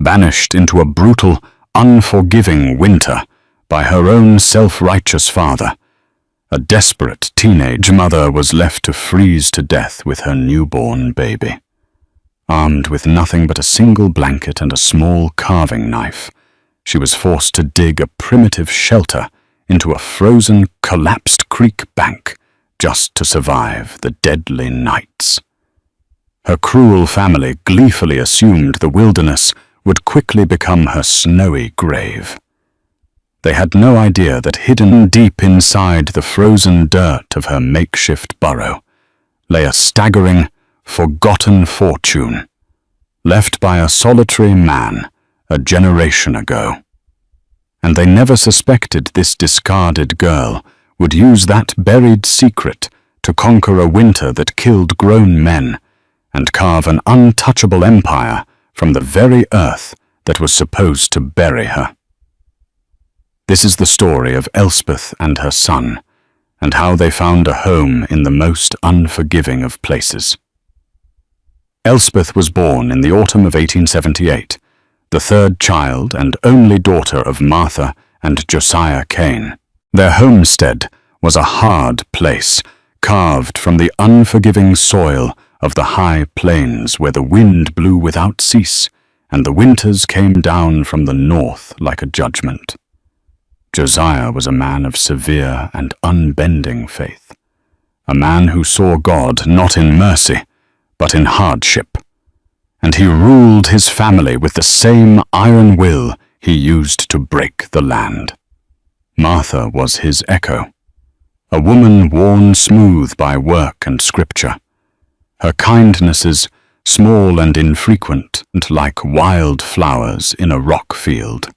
banished into a brutal, unforgiving winter by her own self-righteous father. A desperate teenage mother was left to freeze to death with her newborn baby. Armed with nothing but a single blanket and a small carving knife, she was forced to dig a primitive shelter into a frozen, collapsed creek bank just to survive the deadly nights. Her cruel family gleefully assumed the wilderness would quickly become her snowy grave. They had no idea that hidden deep inside the frozen dirt of her makeshift burrow lay a staggering, forgotten fortune, left by a solitary man a generation ago. And they never suspected this discarded girl would use that buried secret to conquer a winter that killed grown men and carve an untouchable empire from the very earth that was supposed to bury her. This is the story of Elspeth and her son, and how they found a home in the most unforgiving of places. Elspeth was born in the autumn of 1878, the third child and only daughter of Martha and Josiah Kane. Their homestead was a hard place, carved from the unforgiving soil of the high plains where the wind blew without cease and the winters came down from the north like a judgment. Josiah was a man of severe and unbending faith, a man who saw God not in mercy, but in hardship, and he ruled his family with the same iron will he used to break the land. Martha was his echo, a woman worn smooth by work and scripture, her kindnesses small and infrequent and like wild flowers in a rock field.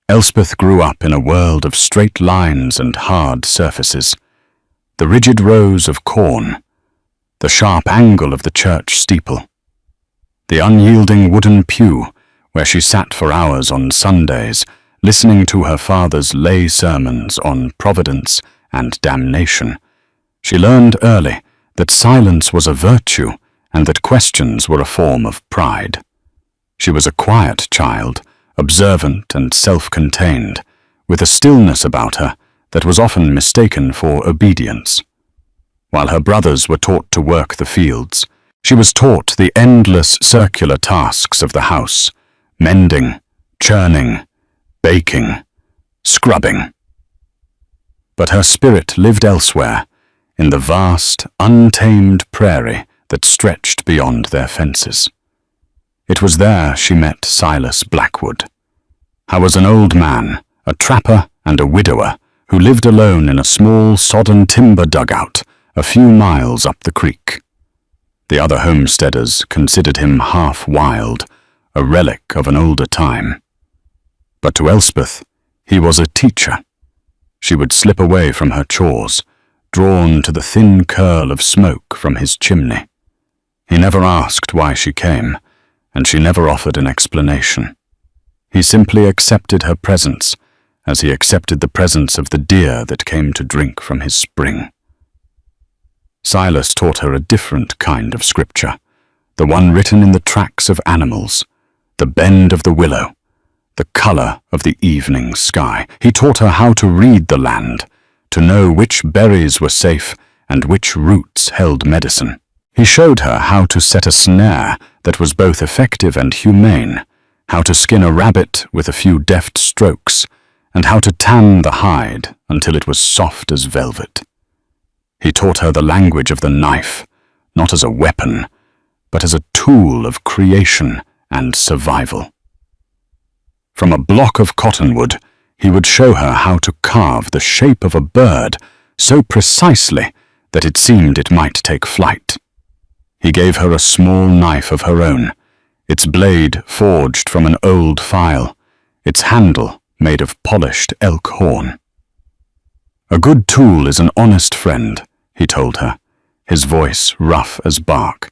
Elspeth grew up in a world of straight lines and hard surfaces, the rigid rows of corn, the sharp angle of the church steeple, the unyielding wooden pew where she sat for hours on Sundays listening to her father's lay sermons on providence and damnation. She learned early that silence was a virtue and that questions were a form of pride. She was a quiet child, observant and self-contained, with a stillness about her that was often mistaken for obedience. While her brothers were taught to work the fields, she was taught the endless circular tasks of the house, mending, churning, baking, scrubbing. But her spirit lived elsewhere, in the vast, untamed prairie that stretched beyond their fences. It was there she met Silas Blackwood. He was an old man, a trapper and a widower, who lived alone in a small sodden timber dugout a few miles up the creek. The other homesteaders considered him half wild, a relic of an older time. But to Elspeth, he was a teacher. She would slip away from her chores, drawn to the thin curl of smoke from his chimney. He never asked why she came, and she never offered an explanation. He simply accepted her presence, as he accepted the presence of the deer that came to drink from his spring. Silas taught her a different kind of scripture, the one written in the tracks of animals, the bend of the willow, the color of the evening sky. He taught her how to read the land, to know which berries were safe and which roots held medicine. He showed her how to set a snare that was both effective and humane, how to skin a rabbit with a few deft strokes, and how to tan the hide until it was soft as velvet. He taught her the language of the knife, not as a weapon, but as a tool of creation and survival. From a block of cottonwood, he would show her how to carve the shape of a bird so precisely that it seemed it might take flight. He gave her a small knife of her own, its blade forged from an old file, its handle made of polished elk horn. A good tool is an honest friend, he told her, his voice rough as bark.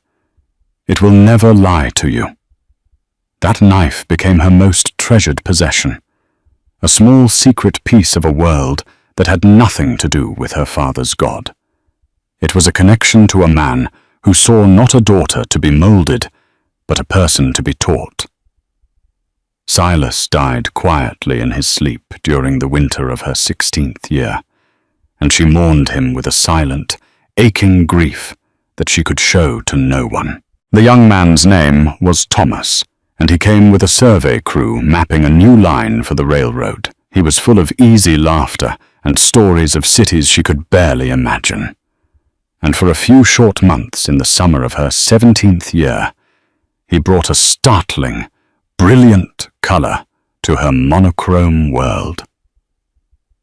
It will never lie to you. That knife became her most treasured possession, a small secret piece of a world that had nothing to do with her father's God. It was a connection to a man who saw not a daughter to be molded, but a person to be taught. Silas died quietly in his sleep during the winter of her 16th year, and she mourned him with a silent, aching grief that she could show to no one. The young man's name was Thomas, and he came with a survey crew mapping a new line for the railroad. He was full of easy laughter and stories of cities she could barely imagine. And for a few short months in the summer of her 17th year, he brought a startling, brilliant color to her monochrome world.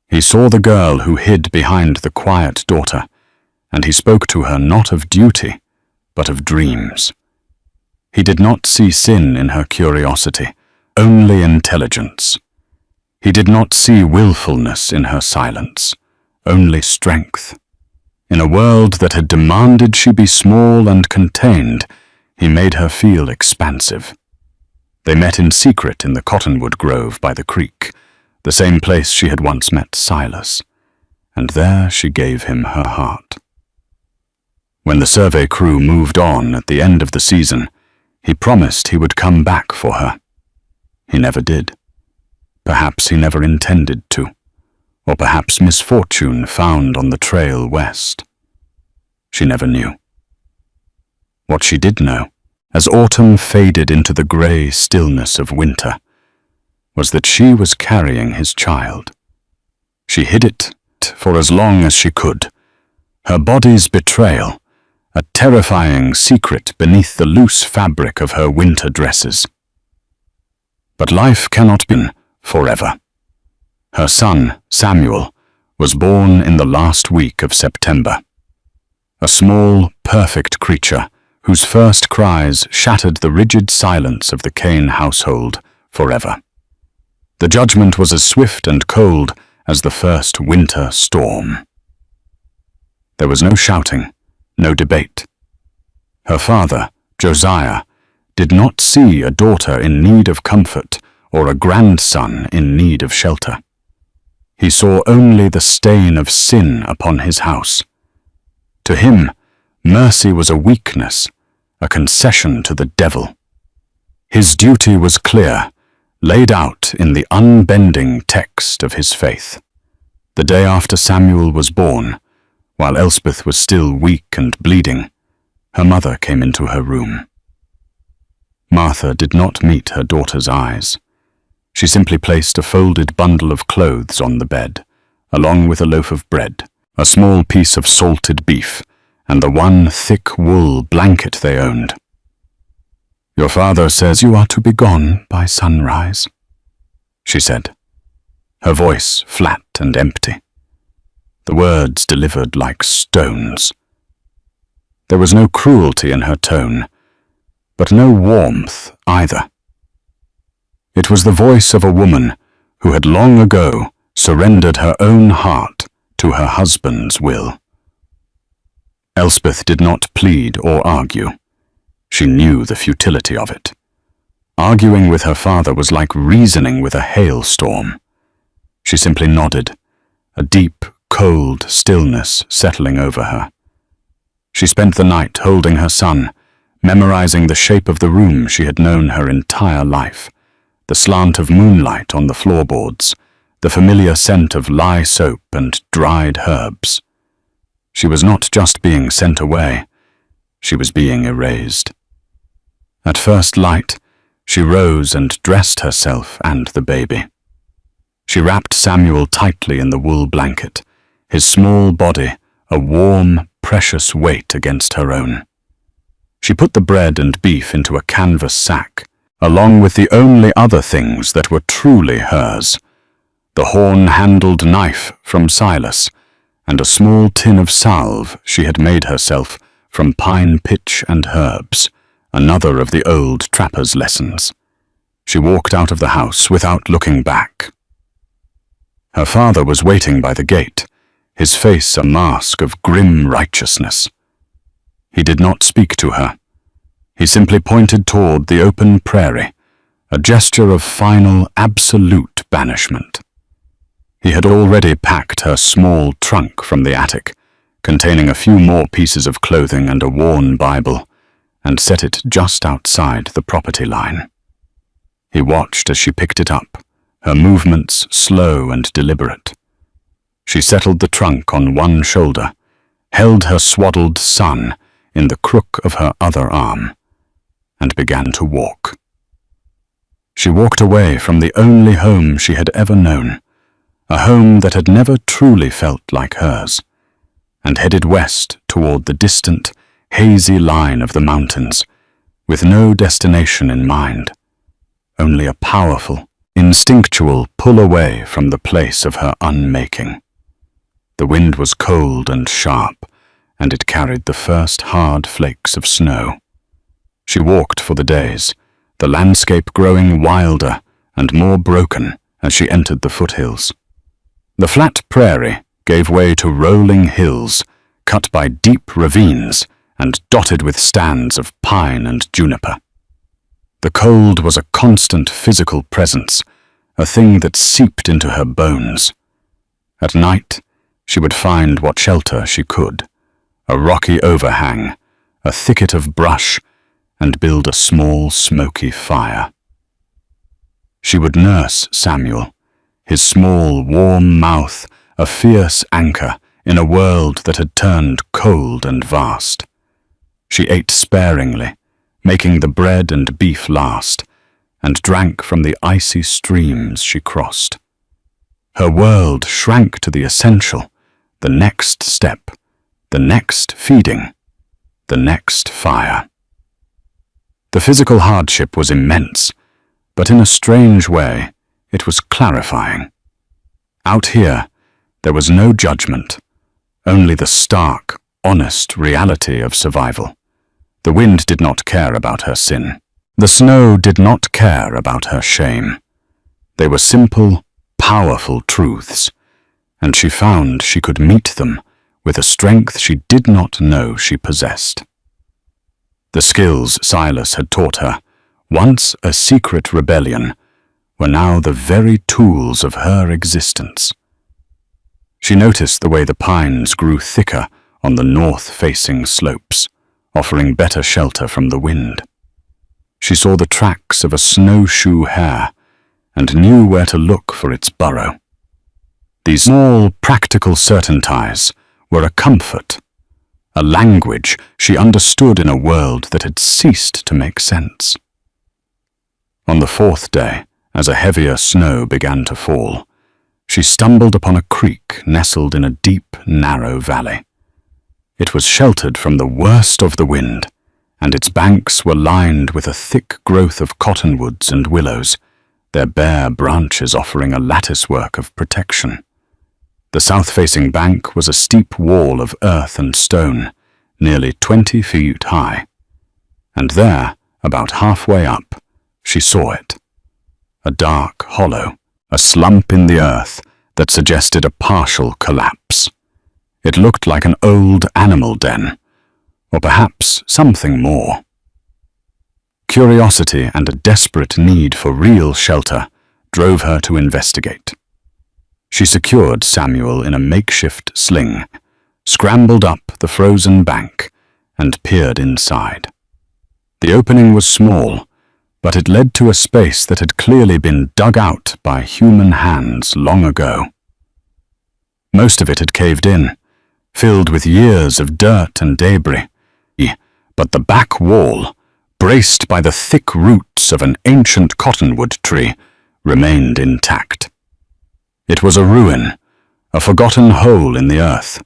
He saw the girl who hid behind the quiet daughter, and he spoke to her not of duty, but of dreams. He did not see sin in her curiosity, only intelligence. He did not see willfulness in her silence, only strength. In a world that had demanded she be small and contained, he made her feel expansive. They met in secret in the cottonwood grove by the creek, the same place she had once met Silas, and there she gave him her heart. When the survey crew moved on at the end of the season, he promised he would come back for her. He never did. Perhaps he never intended to, or perhaps misfortune found on the trail west. She never knew. What she did know, as autumn faded into the grey stillness of winter, was that she was carrying his child. She hid it for as long as she could, her body's betrayal, a terrifying secret beneath the loose fabric of her winter dresses. But life cannot be forever. Her son, Samuel, was born in the last week of September. A small, perfect creature whose first cries shattered the rigid silence of the Kane household forever. The judgment was as swift and cold as the first winter storm. There was no shouting, no debate. Her father, Josiah, did not see a daughter in need of comfort or a grandson in need of shelter. He saw only the stain of sin upon his house. To him, mercy was a weakness, a concession to the devil. His duty was clear, laid out in the unbending text of his faith. The day after Samuel was born, while Elspeth was still weak and bleeding, her mother came into her room. Martha did not meet her daughter's eyes. She simply placed a folded bundle of clothes on the bed, along with a loaf of bread, a small piece of salted beef, and the one thick wool blanket they owned. "Your father says you are to be gone by sunrise," she said, her voice flat and empty, the words delivered like stones. There was no cruelty in her tone, but no warmth either. It was the voice of a woman who had long ago surrendered her own heart to her husband's will. Elspeth did not plead or argue. She knew the futility of it. Arguing with her father was like reasoning with a hailstorm. She simply nodded, a deep, cold stillness settling over her. She spent the night holding her son, memorizing the shape of the room she had known her entire life, the slant of moonlight on the floorboards, the familiar scent of lye soap and dried herbs. She was not just being sent away, she was being erased. At first light, she rose and dressed herself and the baby. She wrapped Samuel tightly in the wool blanket, his small body a warm, precious weight against her own. She put the bread and beef into a canvas sack, along with the only other things that were truly hers, the horn-handled knife from Silas, and a small tin of salve she had made herself from pine pitch and herbs, another of the old trapper's lessons. She walked out of the house without looking back. Her father was waiting by the gate, his face a mask of grim righteousness. He did not speak to her. He simply pointed toward the open prairie, a gesture of final, absolute banishment. He had already packed her small trunk from the attic, containing a few more pieces of clothing and a worn Bible, and set it just outside the property line. He watched as she picked it up, her movements slow and deliberate. She settled the trunk on one shoulder, held her swaddled son in the crook of her other arm, and began to walk. She walked away from the only home she had ever known, a home that had never truly felt like hers, and headed west toward the distant, hazy line of the mountains, with no destination in mind, only a powerful, instinctual pull away from the place of her unmaking. The wind was cold and sharp, and it carried the first hard flakes of snow. She walked for the days, the landscape growing wilder and more broken as she entered the foothills. The flat prairie gave way to rolling hills, cut by deep ravines and dotted with stands of pine and juniper. The cold was a constant physical presence, a thing that seeped into her bones. At night, she would find what shelter she could, a rocky overhang, a thicket of brush, and build a small, smoky fire. She would nurse Samuel, his small, warm mouth a fierce anchor in a world that had turned cold and vast. She ate sparingly, making the bread and beef last, and drank from the icy streams she crossed. Her world shrank to the essential, the next step, the next feeding, the next fire. The physical hardship was immense, but in a strange way, it was clarifying. Out here, there was no judgment, only the stark, honest reality of survival. The wind did not care about her sin. The snow did not care about her shame. They were simple, powerful truths, and she found she could meet them with a strength she did not know she possessed. The skills Silas had taught her, once a secret rebellion, were now the very tools of her existence. She noticed the way the pines grew thicker on the north-facing slopes, offering better shelter from the wind. She saw the tracks of a snowshoe hare and knew where to look for its burrow. These small, practical certainties were a comfort, a language she understood in a world that had ceased to make sense. On the fourth day, as a heavier snow began to fall, she stumbled upon a creek nestled in a deep, narrow valley. It was sheltered from the worst of the wind, and its banks were lined with a thick growth of cottonwoods and willows, their bare branches offering a latticework of protection. The south-facing bank was a steep wall of earth and stone, nearly 20 feet high. And there, about halfway up, she saw it. A dark hollow, a slump in the earth that suggested a partial collapse. It looked like an old animal den, or perhaps something more. Curiosity and a desperate need for real shelter drove her to investigate. She secured Samuel in a makeshift sling, scrambled up the frozen bank, and peered inside. The opening was small, but it led to a space that had clearly been dug out by human hands long ago. Most of it had caved in, filled with years of dirt and debris, but the back wall, braced by the thick roots of an ancient cottonwood tree, remained intact. It was a ruin, a forgotten hole in the earth.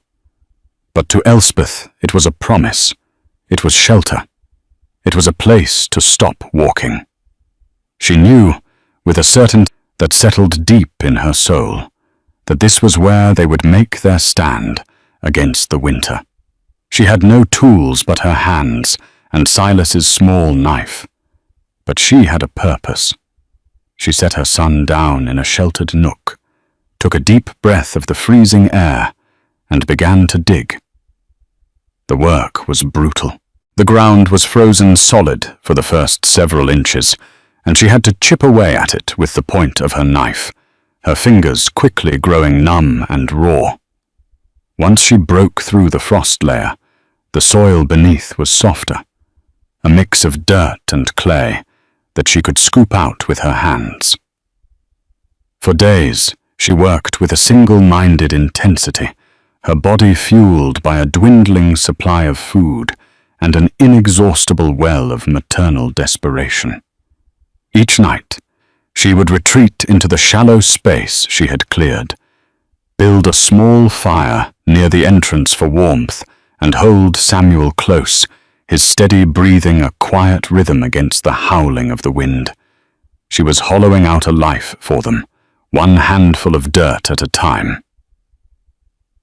But to Elspeth it was a promise. It was shelter. It was a place to stop walking. She knew, with a certainty that settled deep in her soul, that this was where they would make their stand against the winter. She had no tools but her hands and Silas's small knife, but she had a purpose. She set her son down in a sheltered nook, took a deep breath of the freezing air, and began to dig. The work was brutal. The ground was frozen solid for the first several inches, and she had to chip away at it with the point of her knife, her fingers quickly growing numb and raw. Once she broke through the frost layer, the soil beneath was softer, a mix of dirt and clay, that she could scoop out with her hands. For days, she worked with a single-minded intensity, her body fueled by a dwindling supply of food and an inexhaustible well of maternal desperation. Each night, she would retreat into the shallow space she had cleared, build a small fire near the entrance for warmth, and hold Samuel close, his steady breathing a quiet rhythm against the howling of the wind. She was hollowing out a life for them, one handful of dirt at a time.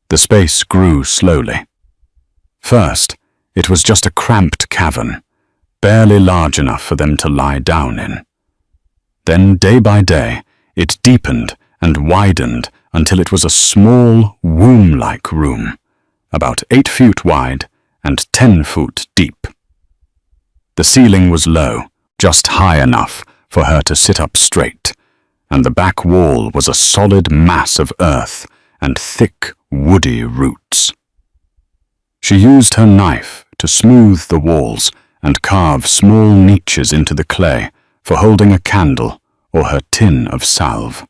The space grew slowly. First, it was just a cramped cavern, barely large enough for them to lie down in. Then, day by day, it deepened and widened until it was a small, womb-like room, about 8 feet wide and 10 foot deep. The ceiling was low, just high enough for her to sit up straight, and the back wall was a solid mass of earth and thick, woody roots. She used her knife to smooth the walls and carve small niches into the clay for holding a candle or her tin of salve.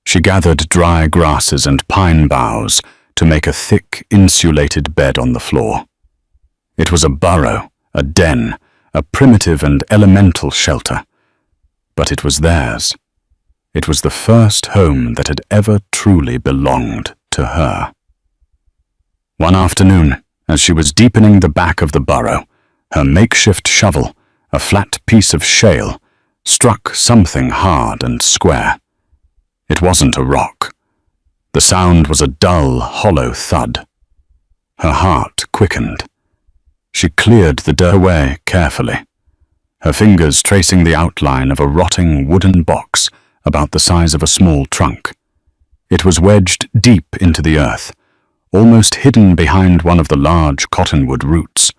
She gathered dry grasses and pine boughs to make a thick, insulated bed on the floor. It was a burrow, a den, a primitive and elemental shelter, but it was theirs. It was the first home that had ever truly belonged to her. One afternoon, as she was deepening the back of the burrow, her makeshift shovel, a flat piece of shale, struck something hard and square. It wasn't a rock. The sound was a dull, hollow thud. Her heart quickened. She cleared the dirt away carefully, her fingers tracing the outline of a rotting wooden box about the size of a small trunk. It was wedged deep into the earth, almost hidden behind one of the large cottonwood roots.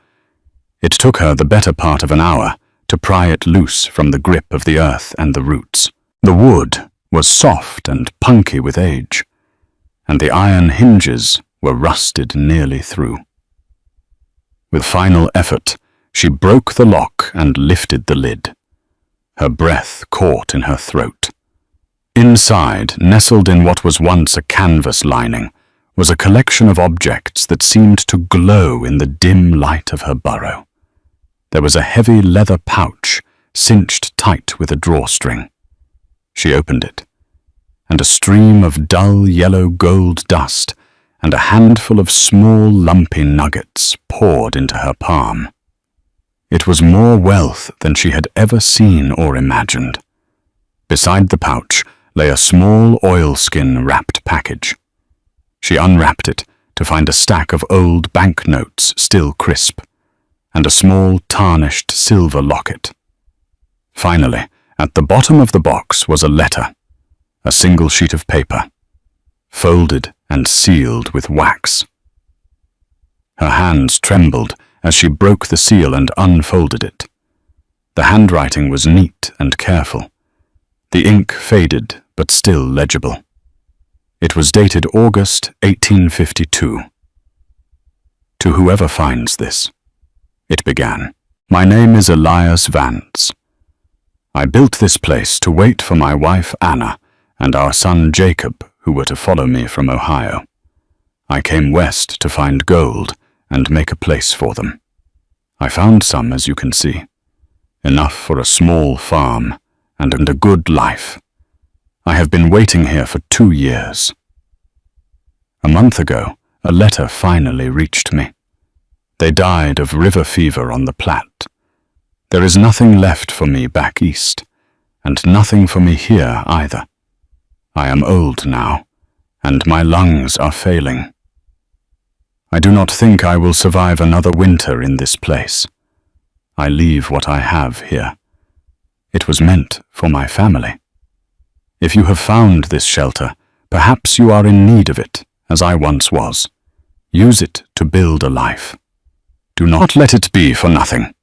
It took her the better part of an hour to pry it loose from the grip of the earth and the roots. The wood was soft and punky with age, and the iron hinges were rusted nearly through. With final effort, she broke the lock and lifted the lid. Her breath caught in her throat. Inside, nestled in what was once a canvas lining, was a collection of objects that seemed to glow in the dim light of her burrow. There was a heavy leather pouch, cinched tight with a drawstring. She opened it, and a stream of dull yellow gold dust and a handful of small lumpy nuggets poured into her palm. It was more wealth than she had ever seen or imagined. Beside the pouch lay a small oilskin-wrapped package. She unwrapped it to find a stack of old banknotes still crisp, and a small tarnished silver locket. Finally, at the bottom of the box was a letter, a single sheet of paper, folded and sealed with wax. Her hands trembled as she broke the seal and unfolded it. The handwriting was neat and careful. The ink faded, but still legible. It was dated August 1852. To whoever finds this, it began, "My name is Elias Vance. I built this place to wait for my wife Anna and our son Jacob, who were to follow me from Ohio. I came west to find gold and make a place for them. I found some, as you can see, enough for a small farm and a good life. I have been waiting here for 2 years. A month ago, a letter finally reached me. They died of river fever on the Platte. There is nothing left for me back east, and nothing for me here either. I am old now, and my lungs are failing. I do not think I will survive another winter in this place. I leave what I have here. It was meant for my family. If you have found this shelter, perhaps you are in need of it, as I once was. Use it to build a life. Do not let it be for nothing.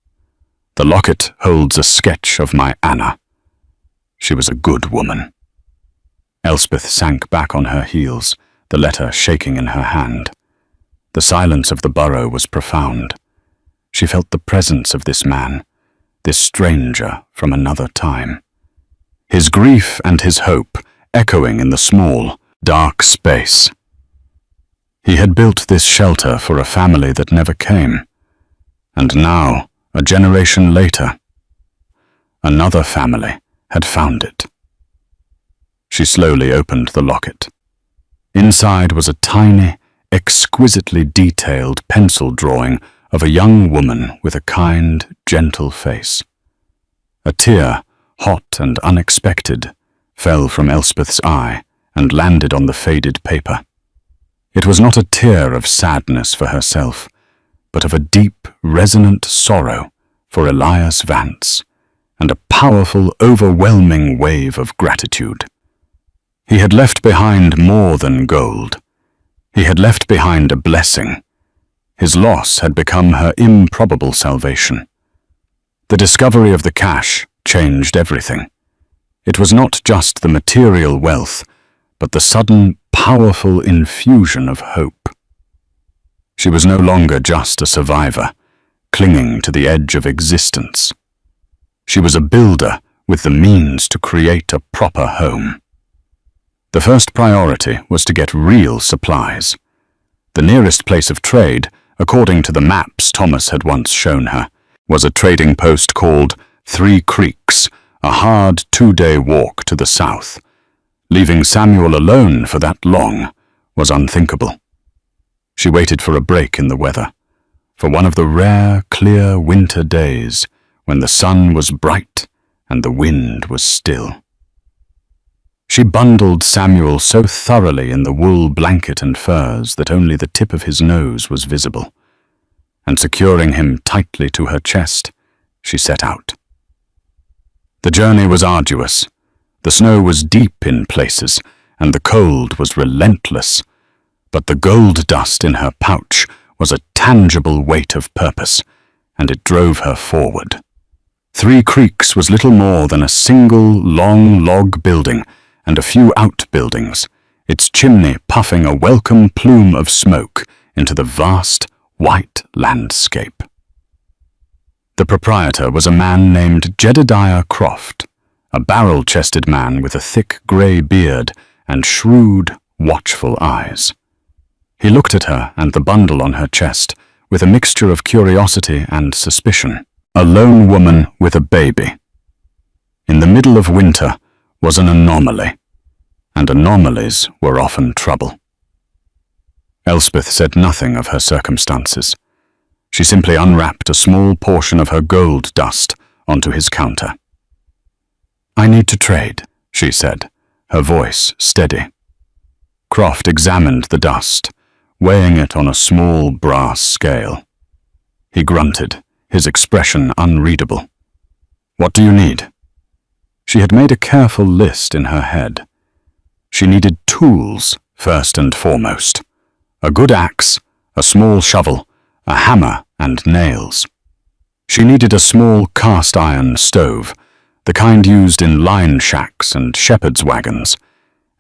The locket holds a sketch of my Anna. She was a good woman." Elspeth sank back on her heels, the letter shaking in her hand. The silence of the burrow was profound. She felt the presence of this man, this stranger from another time. His grief and his hope echoing in the small, dark space. He had built this shelter for a family that never came, and now, a generation later, another family had found it. She slowly opened the locket. Inside was a tiny, exquisitely detailed pencil drawing of a young woman with a kind, gentle face. A tear, hot and unexpected, fell from Elspeth's eye and landed on the faded paper. It was not a tear of sadness for herself, but of a deep, resonant sorrow for Elias Vance, and a powerful, overwhelming wave of gratitude. He had left behind more than gold. He had left behind a blessing. His loss had become her improbable salvation. The discovery of the cash changed everything. It was not just the material wealth, but the sudden, powerful infusion of hope. She was no longer just a survivor, clinging to the edge of existence. She was a builder with the means to create a proper home. The first priority was to get real supplies. The nearest place of trade, according to the maps Thomas had once shown her, was a trading post called 3 Creeks, a hard 2-day walk to the south. Leaving Samuel alone for that long was unthinkable. She waited for a break in the weather, for one of the rare, clear winter days when the sun was bright and the wind was still. She bundled Samuel so thoroughly in the wool blanket and furs that only the tip of his nose was visible, and securing him tightly to her chest, she set out. The journey was arduous. The snow was deep in places, and the cold was relentless, but the gold dust in her pouch was a tangible weight of purpose, and it drove her forward. 3 Creeks was little more than a single long log building and a few outbuildings, its chimney puffing a welcome plume of smoke into the vast, white landscape. The proprietor was a man named Jedediah Croft, a barrel-chested man with a thick grey beard and shrewd, watchful eyes. He looked at her and the bundle on her chest with a mixture of curiosity and suspicion. A lone woman with a baby. In the middle of winter was an anomaly, and anomalies were often trouble. Elspeth said nothing of her circumstances. She simply unwrapped a small portion of her gold dust onto his counter. "I need to trade," she said, her voice steady. Croft examined the dust, weighing it on a small brass scale. He grunted, his expression unreadable. "What do you need?" She had made a careful list in her head. She needed tools, first and foremost. A good axe, a small shovel, a hammer and nails. She needed a small cast-iron stove, the kind used in line shacks and shepherd's wagons,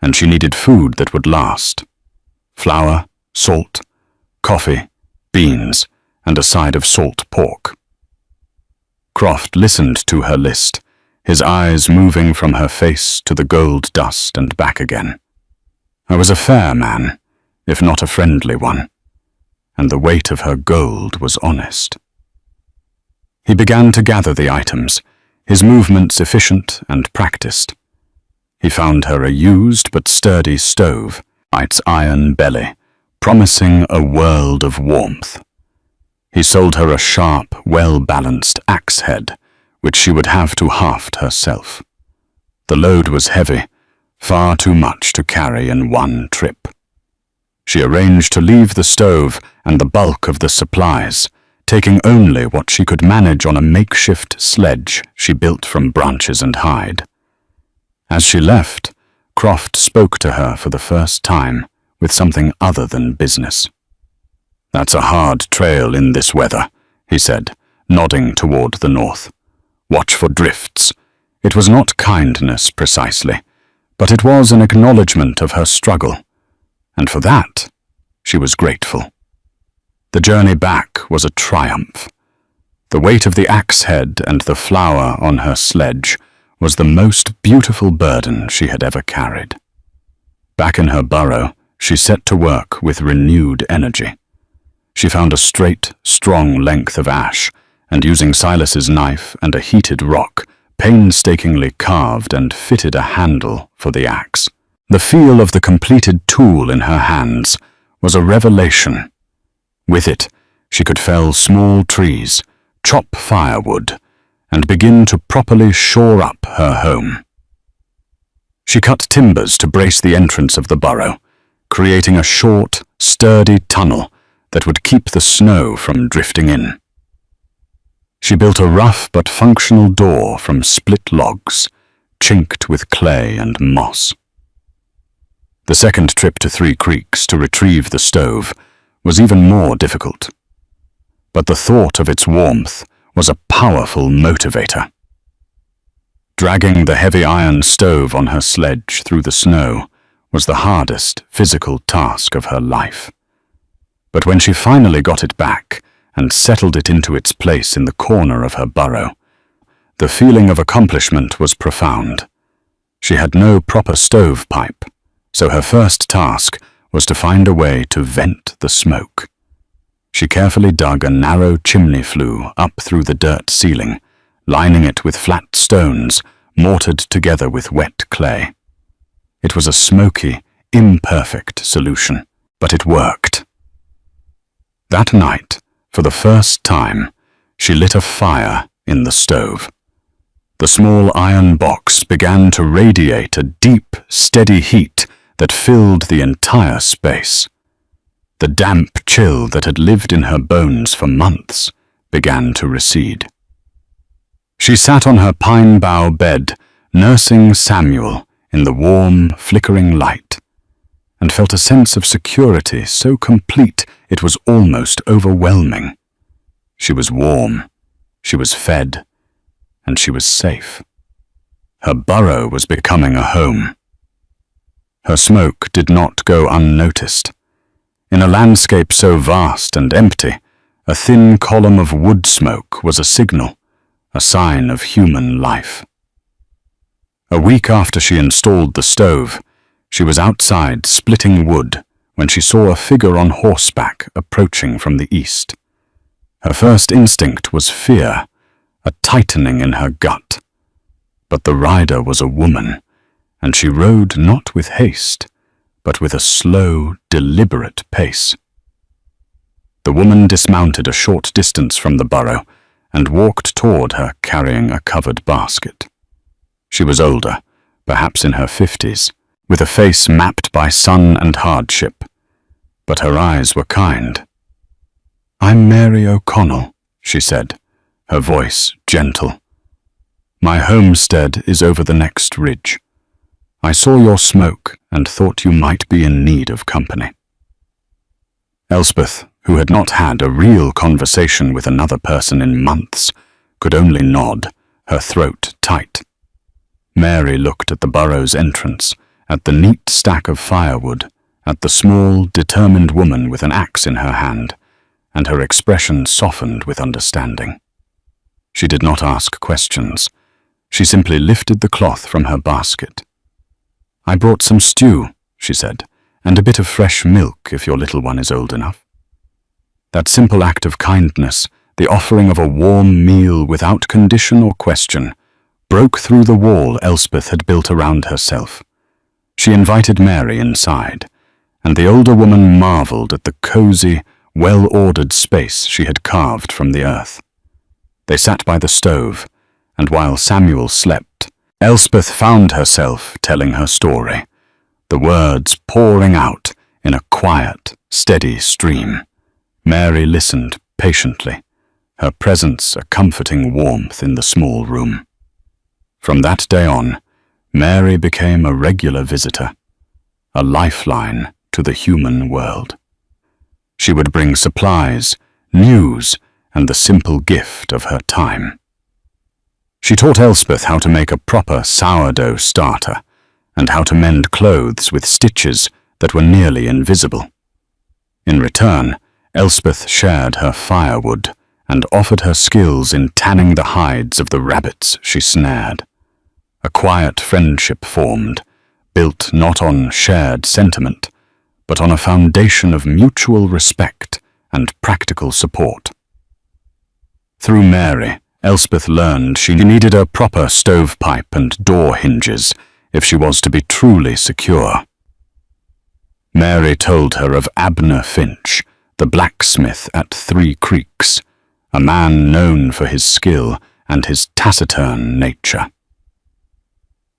and she needed food that would last. Flour, salt, coffee, beans, and a side of salt pork. Croft listened to her list, his eyes moving from her face to the gold dust and back again. I was a fair man, if not a friendly one, and the weight of her gold was honest. He began to gather the items, his movements efficient and practiced. He found her a used but sturdy stove, its iron belly, promising a world of warmth. He sold her a sharp, well-balanced axe head, which she would have to haft herself. The load was heavy, far too much to carry in one trip. She arranged to leave the stove and the bulk of the supplies, taking only what she could manage on a makeshift sledge she built from branches and hide. As she left, Croft spoke to her for the first time with something other than business. "That's a hard trail in this weather," he said, nodding toward the north. "Watch for drifts." It was not kindness precisely, but it was an acknowledgement of her struggle, and for that she was grateful. The journey back was a triumph. The weight of the axe head and the flour on her sledge was the most beautiful burden she had ever carried. Back in her burrow, she set to work with renewed energy. She found a straight, strong length of ash, and using Silas's knife and a heated rock, painstakingly carved and fitted a handle for the axe. The feel of the completed tool in her hands was a revelation. With it, she could fell small trees, chop firewood, and begin to properly shore up her home. She cut timbers to brace the entrance of the burrow, creating a short, sturdy tunnel that would keep the snow from drifting in. She built a rough but functional door from split logs, chinked with clay and moss. The second trip to Three Creeks to retrieve the stove was even more difficult, but the thought of its warmth was a powerful motivator. Dragging the heavy iron stove on her sledge through the snow was the hardest physical task of her life. But when she finally got it back and settled it into its place in the corner of her burrow, the feeling of accomplishment was profound. She had no proper stovepipe, so her first task was to find a way to vent the smoke. She carefully dug a narrow chimney flue up through the dirt ceiling, lining it with flat stones mortared together with wet clay. It was a smoky, imperfect solution, but it worked. That night, for the first time, she lit a fire in the stove. The small iron box began to radiate a deep, steady heat that filled the entire space. The damp chill that had lived in her bones for months began to recede. She sat on her pine bough bed, nursing Samuel in the warm, flickering light, and felt a sense of security so complete it was almost overwhelming. She was warm, she was fed, and she was safe. Her burrow was becoming a home. Her smoke did not go unnoticed. In a landscape so vast and empty, a thin column of wood smoke was a signal, a sign of human life. A week after she installed the stove, she was outside splitting wood when she saw a figure on horseback approaching from the east. Her first instinct was fear, a tightening in her gut. But the rider was a woman, and she rode not with haste, but with a slow, deliberate pace. The woman dismounted a short distance from the burrow and walked toward her carrying a covered basket. She was older, perhaps in her 50s, with a face mapped by sun and hardship, but her eyes were kind. "I'm Mary O'Connell," she said, her voice gentle. "My homestead is over the next ridge. I saw your smoke and thought you might be in need of company." Elspeth, who had not had a real conversation with another person in months, could only nod, her throat tight. Mary looked at the burrow's entrance, at the neat stack of firewood, at the small, determined woman with an axe in her hand, and her expression softened with understanding. She did not ask questions. She simply lifted the cloth from her basket. "I brought some stew," she said, "and a bit of fresh milk if your little one is old enough." That simple act of kindness, the offering of a warm meal without condition or question, broke through the wall Elspeth had built around herself. She invited Mary inside, and the older woman marveled at the cozy, well-ordered space she had carved from the earth. They sat by the stove, and while Samuel slept, Elspeth found herself telling her story, the words pouring out in a quiet, steady stream. Mary listened patiently, her presence a comforting warmth in the small room. From that day on, Mary became a regular visitor, a lifeline to the human world. She would bring supplies, news, and the simple gift of her time. She taught Elspeth how to make a proper sourdough starter and how to mend clothes with stitches that were nearly invisible. In return, Elspeth shared her firewood and offered her skills in tanning the hides of the rabbits she snared. A quiet friendship formed, built not on shared sentiment, but on a foundation of mutual respect and practical support. Through Mary, Elspeth learned she needed a proper stovepipe and door hinges if she was to be truly secure. Mary told her of Abner Finch, the blacksmith at 3 Creeks, a man known for his skill and his taciturn nature.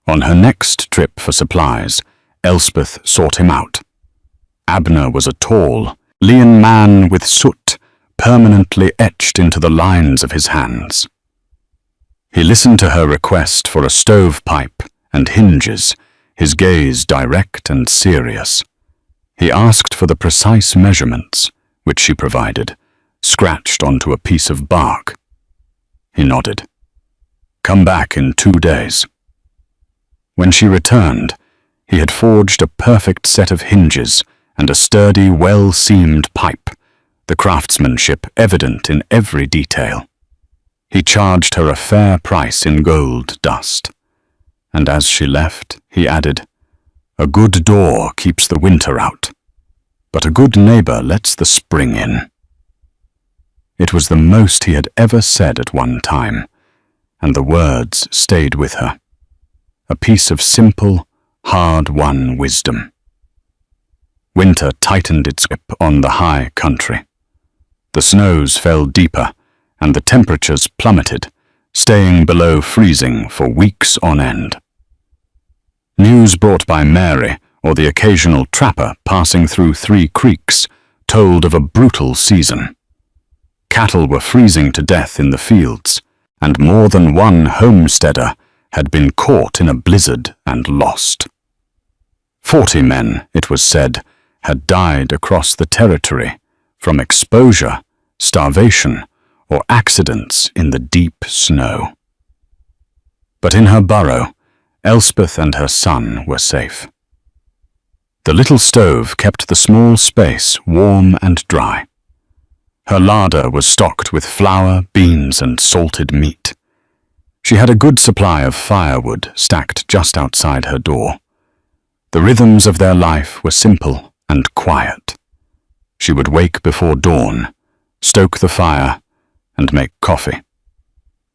On her next trip for supplies, Elspeth sought him out. Abner was a tall, lean man with soot permanently etched into the lines of his hands. He listened to her request for a stovepipe and hinges, his gaze direct and serious. He asked for the precise measurements, which she provided, scratched onto a piece of bark. He nodded. "Come back in 2 days." When she returned, he had forged a perfect set of hinges and a sturdy, well-seamed pipe, the craftsmanship evident in every detail. He charged her a fair price in gold dust, and as she left, he added, "A good door keeps the winter out, but a good neighbor lets the spring in." It was the most he had ever said at one time, and the words stayed with her. A piece of simple, hard-won wisdom. Winter tightened its grip on the high country. The snows fell deeper, and the temperatures plummeted, staying below freezing for weeks on end. News brought by Mary or the occasional trapper passing through 3 Creeks told of a brutal season. Cattle were freezing to death in the fields, and more than one homesteader had been caught in a blizzard and lost. 40 men, it was said, had died across the territory from exposure, starvation, or accidents in the deep snow. But in her burrow, Elspeth and her son were safe. The little stove kept the small space warm and dry. Her larder was stocked with flour, beans, and salted meat. She had a good supply of firewood stacked just outside her door. The rhythms of their life were simple and quiet. She would wake before dawn, stoke the fire, and make coffee.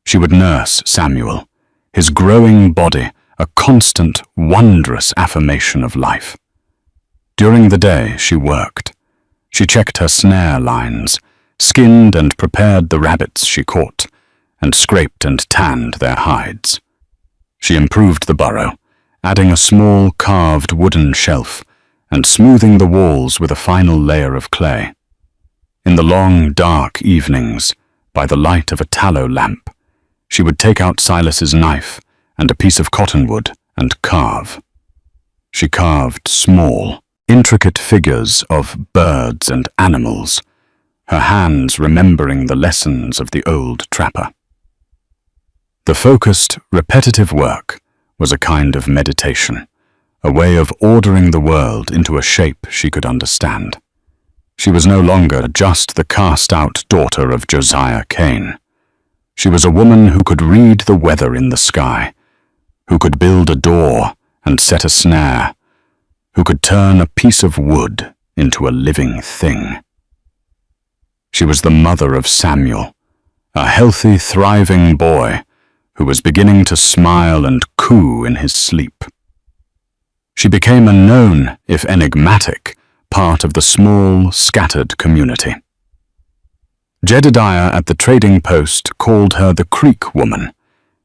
She would nurse Samuel, his growing body a constant, wondrous affirmation of life. During the day, she worked. She checked her snare lines, skinned and prepared the rabbits she caught, and scraped and tanned their hides. She improved the burrow, adding a small carved wooden shelf and smoothing the walls with a final layer of clay. In the long, dark evenings, by the light of a tallow lamp, she would take out Silas's knife and a piece of cottonwood and carve. She carved small, intricate figures of birds and animals, her hands remembering the lessons of the old trapper. The focused, repetitive work was a kind of meditation, a way of ordering the world into a shape she could understand. She was no longer just the cast-out daughter of Josiah Cain. She was a woman who could read the weather in the sky, who could build a door and set a snare, who could turn a piece of wood into a living thing. She was the mother of Samuel, a healthy, thriving boy who was beginning to smile and coo in his sleep. She became a known, if enigmatic, part of the small, scattered community. Jedediah at the trading post called her the Creek Woman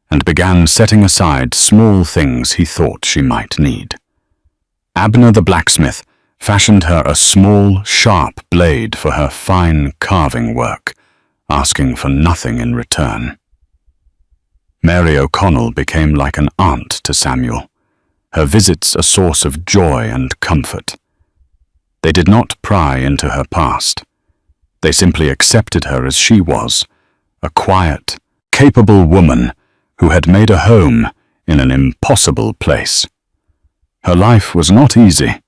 and began setting aside small things he thought she might need. Abner the blacksmith fashioned her a small, sharp blade for her fine carving work, asking for nothing in return. Mary O'Connell became like an aunt to Samuel, her visits a source of joy and comfort. They did not pry into her past. They simply accepted her as she was, a quiet, capable woman who had made a home in an impossible place. Her life was not easy,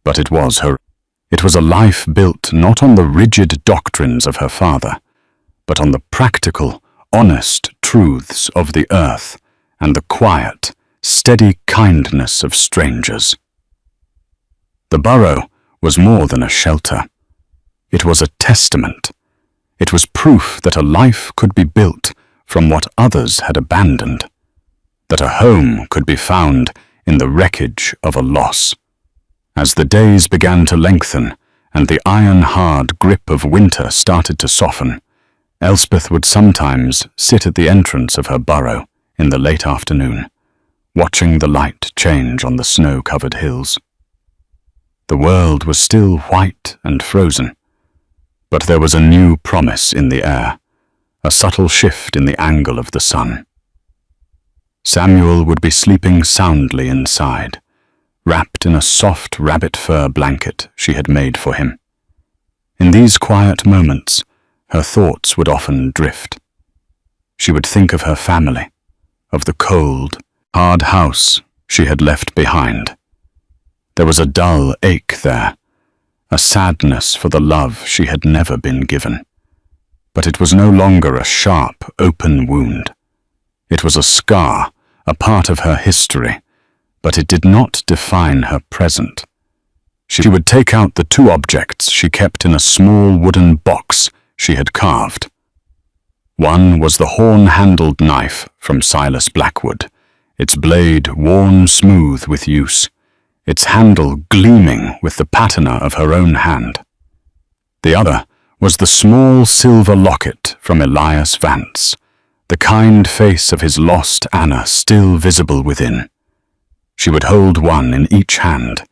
but it was a life built not on the rigid doctrines of her father, but on the practical, honest truths of the earth and the quiet, steady kindness of strangers. The burrow was more than a shelter. It was a testament. It was proof that a life could be built from what others had abandoned, that a home could be found in the wreckage of a loss. As the days began to lengthen and the iron-hard grip of winter started to soften, Elspeth would sometimes sit at the entrance of her burrow in the late afternoon, watching the light change on the snow-covered hills. The world was still white and frozen, but there was a new promise in the air, a subtle shift in the angle of the sun. Samuel would be sleeping soundly inside, wrapped in a soft rabbit fur blanket she had made for him. In these quiet moments, her thoughts would often drift. She would think of her family, of the cold, hard house she had left behind. There was a dull ache there, a sadness for the love she had never been given. But it was no longer a sharp, open wound. It was a scar, a part of her history, but it did not define her present. She would take out the two objects she kept in a small wooden box she had carved. One was the horn-handled knife from Silas Blackwood, its blade worn smooth with use, its handle gleaming with the patina of her own hand. The other was the small silver locket from Elias Vance, the kind face of his lost Anna still visible within. She would hold one in each hand,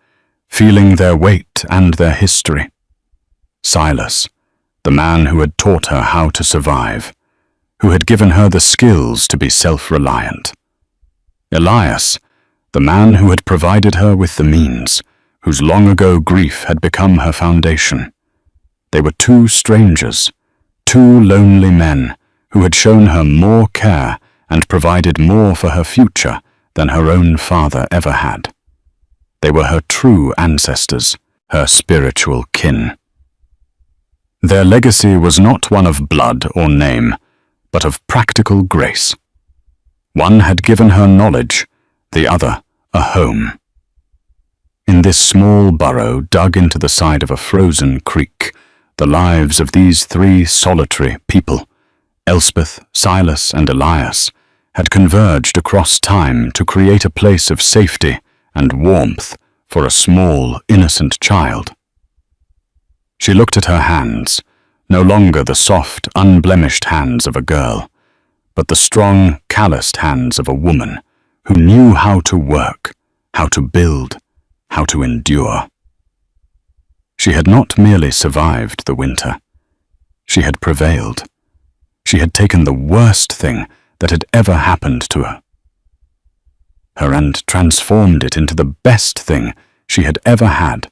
feeling their weight and their history. Silas, the man who had taught her how to survive, who had given her the skills to be self-reliant. Elias, the man who had provided her with the means, whose long-ago grief had become her foundation. They were two strangers, two lonely men, who had shown her more care and provided more for her future than her own father ever had. They were her true ancestors, her spiritual kin. Their legacy was not one of blood or name, but of practical grace. One had given her knowledge, the other a home. In this small burrow dug into the side of a frozen creek, the lives of these three solitary people, Elspeth, Silas, and Elias, had converged across time to create a place of safety and warmth for a small, innocent child. She looked at her hands, no longer the soft, unblemished hands of a girl, but the strong, calloused hands of a woman who knew how to work, how to build, how to endure. She had not merely survived the winter. She had prevailed. She had taken the worst thing that had ever happened to her and transformed it into the best thing she had ever had,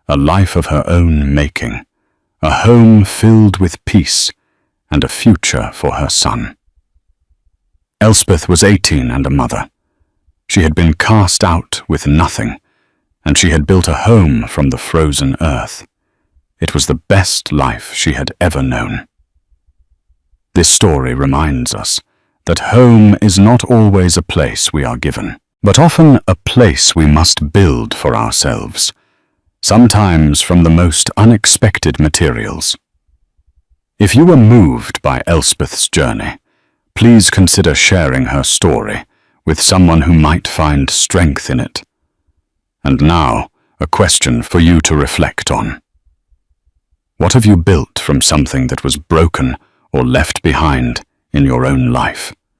a life of her own making, a home filled with peace, and a future for her son. Elspeth was 18 and a mother. She had been cast out with nothing, and she had built a home from the frozen earth. It was the best life she had ever known. This story reminds us that home is not always a place we are given, but often a place we must build for ourselves, sometimes from the most unexpected materials. If you were moved by Elspeth's journey, please consider sharing her story with someone who might find strength in it. And now, a question for you to reflect on. What have you built from something that was broken or left behind in your own life?